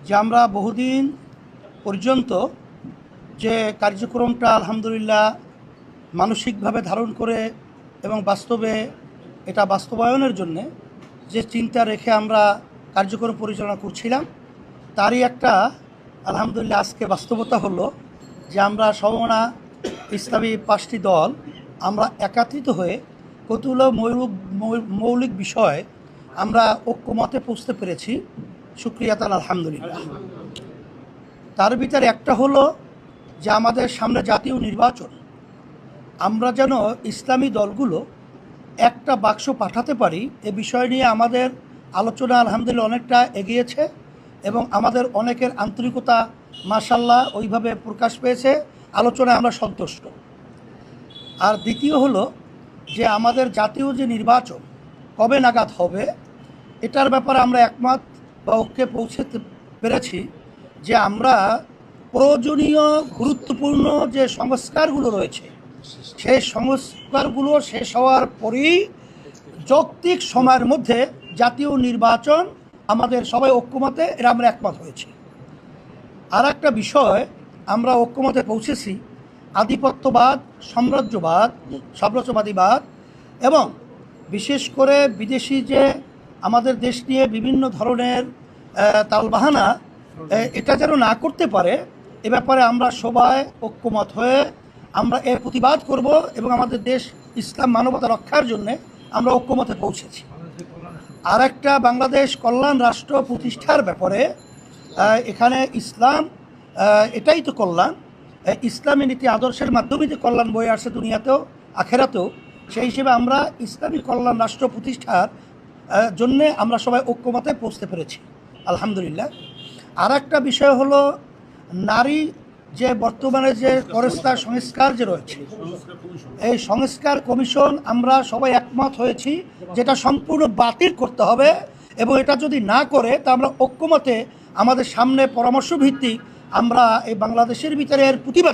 যে আমরা বহুদিন পর্যন্ত যে কার্যক্রমটা আলহামদুলিল্লাহ মানসিকভাবে ধারণ করে এবং বাস্তবে এটা বাস্তবায়নের জন্যে যে চিন্তা রেখে আমরা কার্যক্রম পরিচালনা করছিলাম, তারই একটা আলহামদুলিল্লাহ আজকে বাস্তবতা হলো যে আমরা সমমনা ইসলামী 5টি দল আমরা একত্রিত হয়ে কতগুলো মৌলিক বিষয় আমরা ঐক্যমতে পৌঁছতে পেরেছি। শুকরিয়া তাআলা আলহামদুলিল্লাহ। তার ভিতরে একটা হলো যে আমাদের সামনে জাতীয় নির্বাচন, আমরা যেন ইসলামী দলগুলো একটা বাক্স পাঠাতে পারি এ বিষয় নিয়ে আমাদের আলোচনা আলহামদুলিল্লাহ অনেকটা এগিয়েছে এবং আমাদের অনেকের আন্তরিকতা মাশাআল্লাহ ওইভাবে প্রকাশ পেয়েছে, আলোচনায় আমরা সন্তুষ্ট। আর দ্বিতীয় হলো যে আমাদের জাতীয় যে নির্বাচন কবে নাগাদ হবে এটার ব্যাপারে আমরা একমত বা ঐক্যে পৌঁছতে পেরেছি যে আমরা প্রয়োজনীয় গুরুত্বপূর্ণ যে সংস্কারগুলো রয়েছে সেই সংস্কারগুলো শেষ হওয়ার পরেই যৌক্তিক সময়ের মধ্যে জাতীয় নির্বাচন আমাদের সবাই ঐক্যমতে এরা আমরা একমত হয়েছি। আর একটা বিষয় আমরা ঐক্যমতে পৌঁছেছি, আধিপত্যবাদ, সাম্রাজ্যবাদীবাদ এবং বিশেষ করে বিদেশি যে আমাদের দেশ নিয়ে বিভিন্ন ধরনের তালবাহানা এটা যেন না করতে পারে এ ব্যাপারে আমরা সবাই ঐক্যমত হয়ে আমরা এর প্রতিবাদ করব এবং আমাদের দেশ ইসলাম মানবতা রক্ষার জন্যে আমরা ঐক্যমতে পৌঁছেছি। আর একটা বাংলাদেশ কল্যাণ রাষ্ট্র প্রতিষ্ঠার ব্যাপারে এখানে ইসলাম এটাই তো কল্যাণ, ইসলামী নীতি আদর্শের মাধ্যমে যে কল্যাণ বয়ে আসছে দুনিয়াতেও আখেরাতেও, সেই হিসেবে আমরা ইসলামী কল্যাণ রাষ্ট্র প্রতিষ্ঠার জন্যে আমরা সবাই ঐক্যমতে পৌঁছতে পেরেছি আলহামদুলিল্লাহ। আর একটা বিষয় হলো নারী যে বর্তমানে যে পরিষ্কার সংস্কার যে রয়েছে এই সংস্কার কমিশন আমরা সবাই একমত হয়েছি যেটা সম্পূর্ণ বাতিল করতে হবে এবং এটা যদি না করে তা আমরা ঐক্যমতে আমাদের সামনে পরামর্শ ভিত্তিক আমরা এই বাংলাদেশের ভিতরে এর প্রতিবাদ